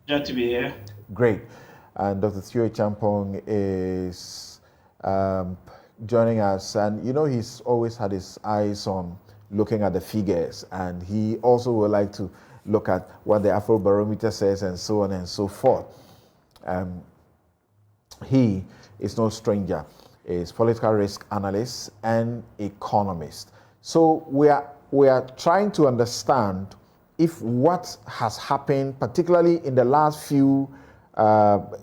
Glad to be here. Great. And Dr. Theo Acheampong is joining us. And you know, he's always had his eyes on looking at the figures. And he also would like to look at what the Afrobarometer says and so on and so forth. He is no stranger. Is political risk analyst and economist. So we are trying to understand if what has happened, particularly in the last few couple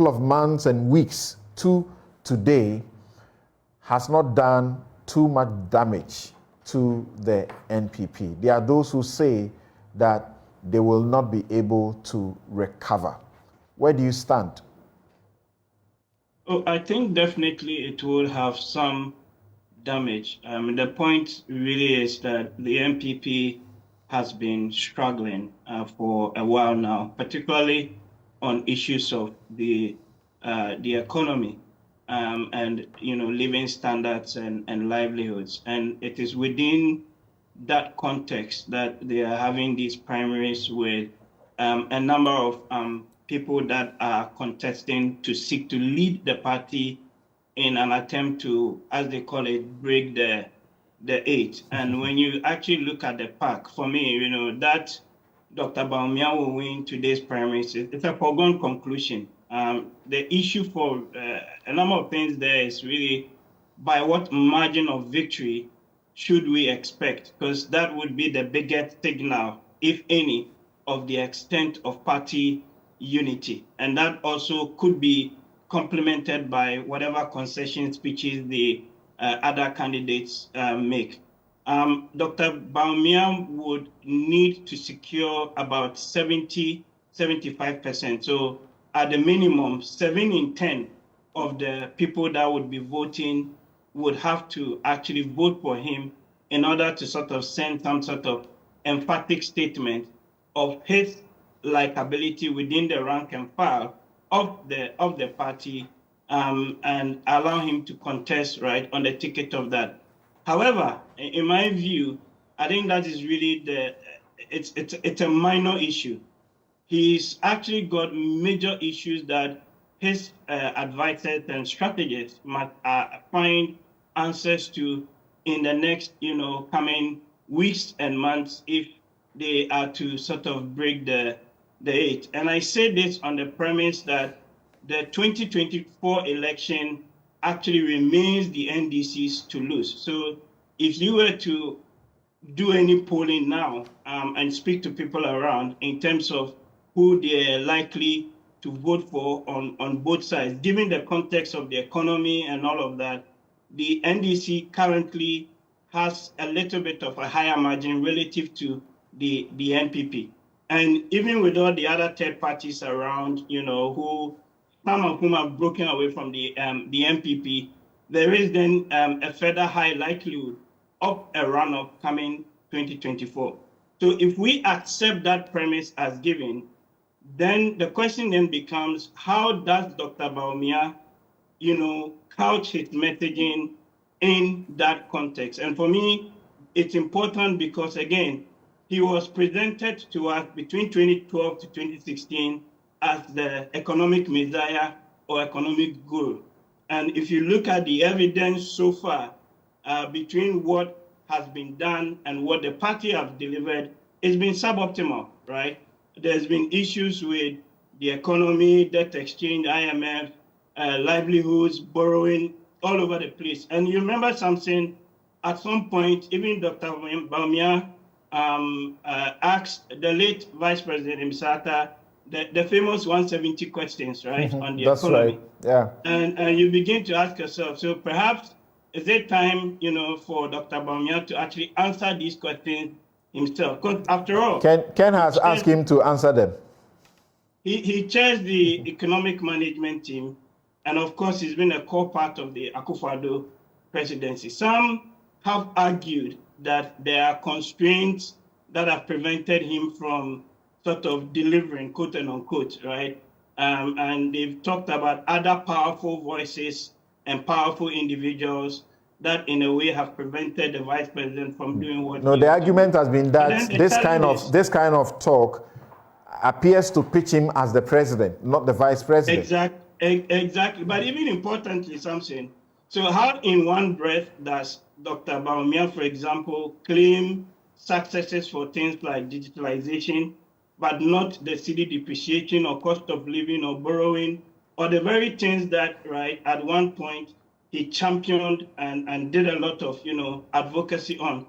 of months and weeks to today, has not done too much damage to the NPP. There are those who say that they will not be able to recover. Where do you stand? Oh, I think definitely it will have some damage. The point really is that the NPP has been struggling for a while now, particularly on issues of the economy and living standards and livelihoods. And it is within that context that they are having these primaries with a number of people that are contesting to seek to lead the party in an attempt to, as they call it, break the eight. And when you actually look at the pack, for me, that Dr. Bawumia will win today's primaries, it's a foregone conclusion. The issue for a number of things there is really by what margin of victory should we expect? Because that would be the biggest signal, if any, of the extent of party unity. And that also could be complemented by whatever concession speeches the other candidates make. Dr. Bawumia would need to secure about 75%. So at the minimum, 7 in 10 of the people that would be voting would have to actually vote for him in order to sort of send some sort of emphatic statement of his likability within the rank and file of the party and allow him to contest right on the ticket of that. However, in my view, I think that is really it's a minor issue. He's actually got major issues that his advisors and strategists must find answers to in the next, coming weeks and months if they are to sort of break the eight. And I say this on the premise that the 2024 election actually remains the NDC's to lose. So if you were to do any polling now and speak to people around in terms of who they're likely to vote for on both sides, given the context of the economy and all of that, the NDC currently has a little bit of a higher margin relative to the NPP. And even with all the other third parties around, who some of whom have broken away from the NPP, there is then a further high likelihood of a runoff coming 2024. So if we accept that premise as given, then the question then becomes, how does Dr. Bawumia, couch his messaging in that context? And for me, it's important because, again, he was presented to us between 2012 to 2016 as the economic messiah or economic guru. And if you look at the evidence so far between what has been done and what the party has delivered, it's been suboptimal, right? There's been issues with the economy, debt exchange, IMF, livelihoods, borrowing, all over the place. And you remember something, at some point, even Dr. Bawumia asked the late Vice President Imsata the famous 170 questions, right, on the That's economy. Right. Yeah. And you begin to ask yourself, so perhaps is it time, for Dr. Bawumia to actually answer these questions himself? Because after all, Ken has asked him to answer them. He chairs the economic management team, and of course, he's been a core part of the Akufo-Addo presidency. Some have argued that there are constraints that have prevented him from sort of delivering, quote and unquote, right? And they've talked about other powerful voices and powerful individuals that in a way have prevented the vice president from doing what No, the argument has been that this kind of talk appears to pitch him as the president, not the vice president. Exactly. But even importantly, something. So how in one breath does Dr. Bawumia, for example, claim successes for things like digitalization, but not the cedi depreciation or cost of living or borrowing, or the very things that, right, at one point he championed and did a lot of, advocacy on,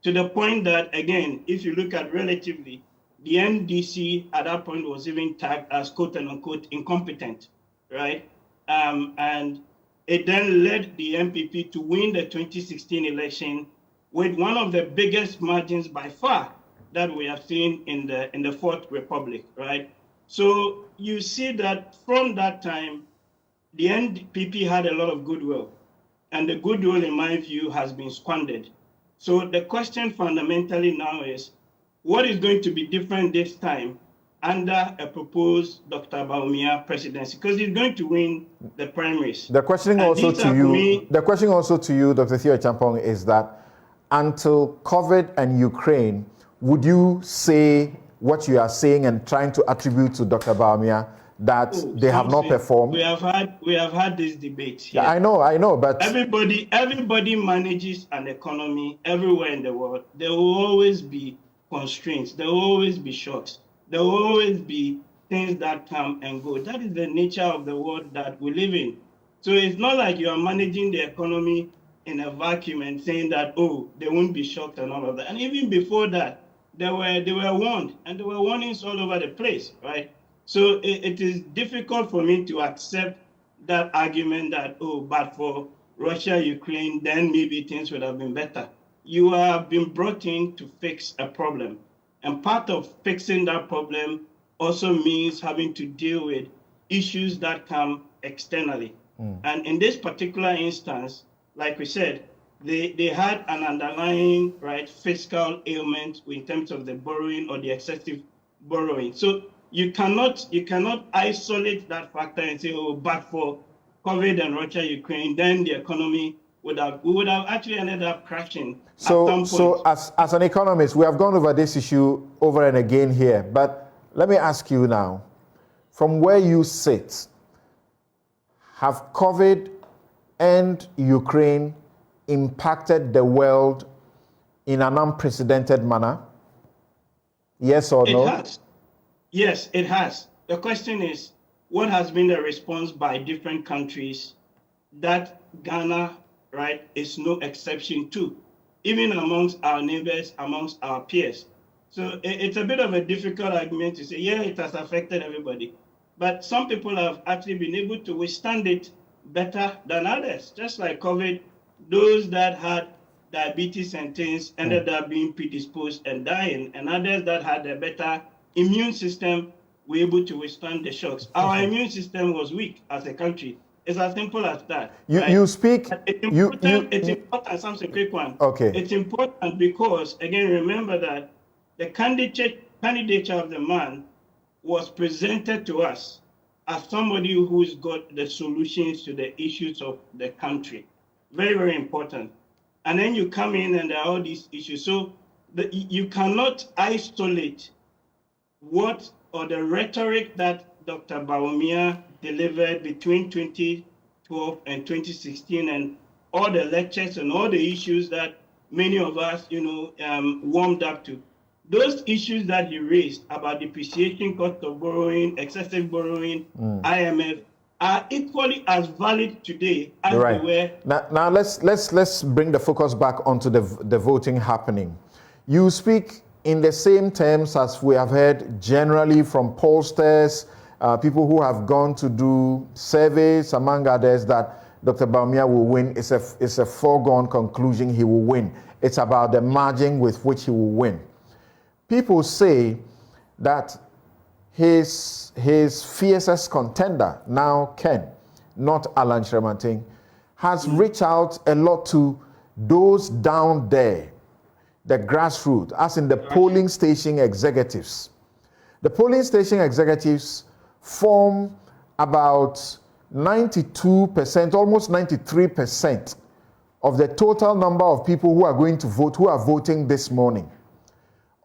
to the point that, again, if you look at relatively, the NDC at that point was even tagged as quote unquote incompetent, right? And it then led the NPP to win the 2016 election with one of the biggest margins by far that we have seen in the Fourth Republic, right? So you see that from that time, the NPP had a lot of goodwill, and the goodwill, in my view, has been squandered. So the question fundamentally now is, what is going to be different this time under a proposed Dr. Bawumia presidency? Because he's going to win the primaries. The question also to you, Dr. Theo Acheampong, is that until COVID and Ukraine, would you say what you are saying and trying to attribute to Dr. Bawumia that they have not performed? We have had this debate here. Yeah, I know, but everybody manages an economy everywhere in the world. There will always be constraints. There will always be shocks. There will always be things that come and go. That is the nature of the world that we live in. So it's not like you are managing the economy in a vacuum and saying that, they won't be shocked and all of that. And even before that, they were warned, and there were warnings all over the place, right? So it is difficult for me to accept that argument that, but for Russia, Ukraine, then maybe things would have been better. You have been brought in to fix a problem. And part of fixing that problem also means having to deal with issues that come externally. And in this particular instance, like we said, they had an underlying, right, fiscal ailment in terms of the borrowing or the excessive borrowing. So you cannot isolate that factor and say, but for COVID and Russia, Ukraine, then the economy we would have actually ended up crashing. So as an economist, we have gone over this issue over and again here, but let me ask you now, from where you sit, have COVID and Ukraine impacted the world in an unprecedented manner? Yes or no? It has. Yes, it has. The question is, what has been the response by different countries that Ghana, right, is no exception to, even amongst our neighbors, amongst our peers? So it's a bit of a difficult argument to say, yeah, it has affected everybody. But some people have actually been able to withstand it better than others. Just like COVID, those that had diabetes and things ended up being predisposed and dying, and others that had a better immune system were able to withstand the shocks. Our immune system was weak as a country. It's as simple as that. You speak. It's important. Something quick one. Okay. It's important because, again, remember that the candidature of the man was presented to us as somebody who's got the solutions to the issues of the country. Very, very important. And then you come in and there are all these issues. So you cannot isolate what or the rhetoric that Dr. Bawumia delivered between 2012 and 2016 and all the lectures and all the issues that many of us, warmed up to. Those issues that he raised about depreciation, cost of borrowing, excessive borrowing, IMF, are equally as valid today as they were. Now let's bring the focus back onto the voting happening. You speak in the same terms as we have heard generally from pollsters, people who have gone to do surveys, among others, that Dr. Bawumia will win. It's a foregone conclusion he will win. It's about the margin with which he will win. People say that his fiercest contender, now Ken, not Alan Shremanting, has reached out a lot to those down there, the grassroots, as in the polling station executives. The polling station executives form about 92%, almost 93% of the total number of people who are going to vote, who are voting this morning.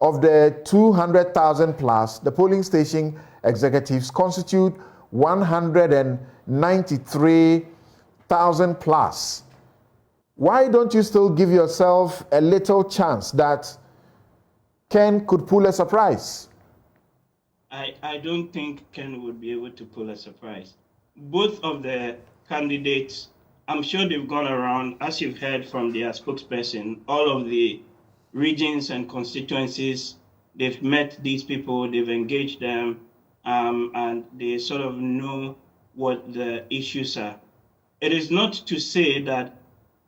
of the 200,000 plus, the polling station executives constitute 193,000 plus. Why don't you still give yourself a little chance that Ken could pull a surprise? I don't think Ken would be able to pull a surprise. Both of the candidates, I'm sure they've gone around, as you've heard from their spokesperson, all of the regions and constituencies. They've met these people, they've engaged them, and they sort of know what the issues are. It is not to say that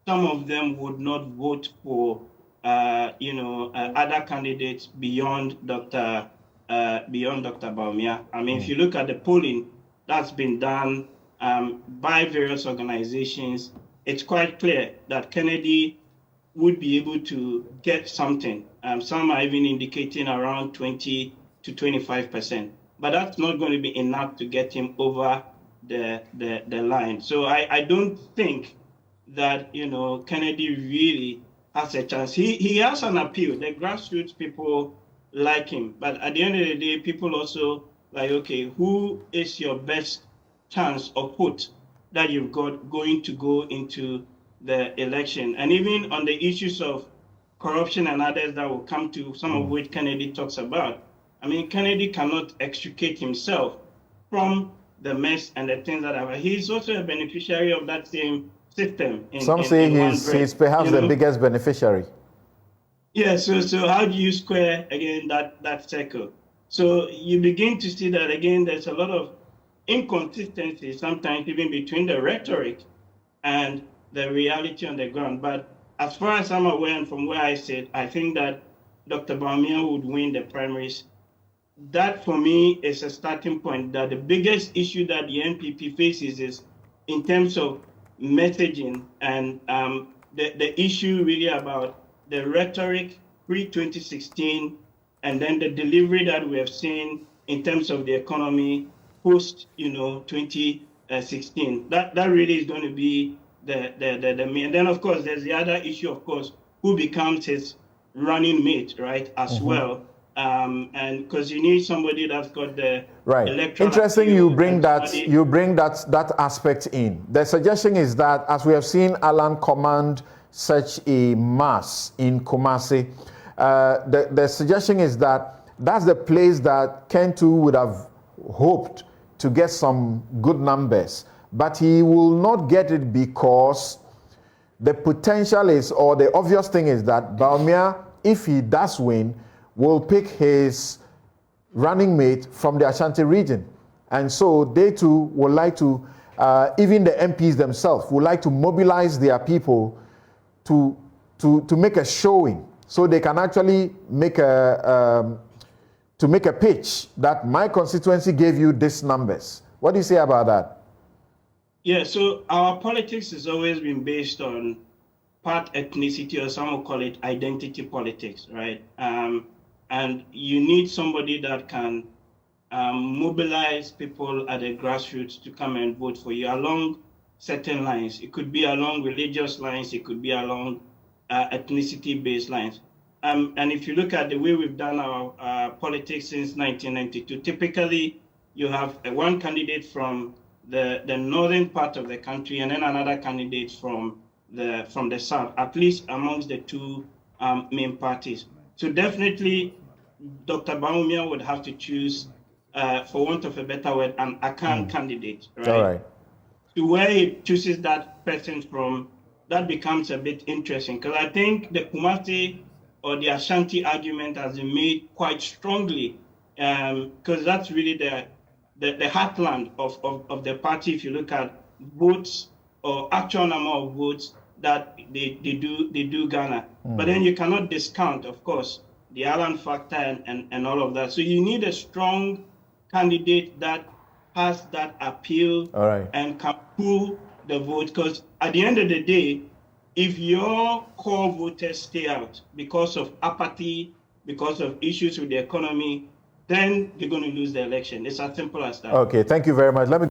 some of them would not vote for, other candidates beyond Dr. Bawumia. I mean, if you look at the polling that's been done by various organizations, it's quite clear that Kennedy would be able to get something. Some are even indicating around 20 to 25%, but that's not going to be enough to get him over the line. So I don't think that Kennedy really has a chance. He has an appeal. The grassroots people like him, but at the end of the day, people also like, okay, who is your best chance or put that you've got going to go into the election? And even on the issues of corruption and others that will come to, some of which Kennedy talks about. I mean, Kennedy cannot extricate himself from the mess and the things that are. He's also a beneficiary of that same system. Some say he's perhaps the biggest beneficiary. Yeah, so how do you square, again, that circle? So you begin to see that, again, there's a lot of inconsistency sometimes even between the rhetoric and the reality on the ground. But as far as I'm aware and from where I sit, I think that Dr. Bawumia would win the primaries. That, for me, is a starting point, that the biggest issue that the NPP faces is in terms of messaging and the issue really about the rhetoric pre-2016 and then the delivery that we have seen in terms of the economy post 2016. That really is going to be the main. And then, of course, there's the other issue, of course, who becomes his running mate, right, as well. And because you need somebody that's got the electoral. Interesting, you bring that aspect in. The suggestion is that, as we have seen Alan command such a mass in Kumasi, the suggestion is that that's the place that Ken too would have hoped to get some good numbers, but he will not get it because the potential is, or the obvious thing is that Bawumia, if he does win, will pick his running mate from the Ashanti region. And so they too would like to, even the MPs themselves, would like to mobilize their people to make a showing so they can actually make a pitch that my constituency gave you these numbers. What do you say about that? Yeah, so our politics has always been based on part ethnicity, or some will call it identity politics, right? And you need somebody that can mobilize people at the grassroots to come and vote for you along certain lines. It could be along religious lines, it could be along ethnicity-based lines. And if you look at the way we've done our politics since 1992, typically you have one candidate from the northern part of the country and then another candidate from the south, at least amongst the two main parties. So definitely Dr. Bawumia would have to choose, for want of a better word, an Akan candidate, right? All right. To where he chooses that person from, that becomes a bit interesting, because I think the Kumasi or the Ashanti argument has been made quite strongly, because that's really the heartland of the party. If you look at votes or actual number of votes that they do garner, but then you cannot discount, of course, the Allen factor and all of that. So you need a strong candidate that has that appeal and can pull the vote, because at the end of the day, if your core voters stay out because of apathy, because of issues with the economy, then you're going to lose the election. It's as simple as that. Okay, thank you very much. Let me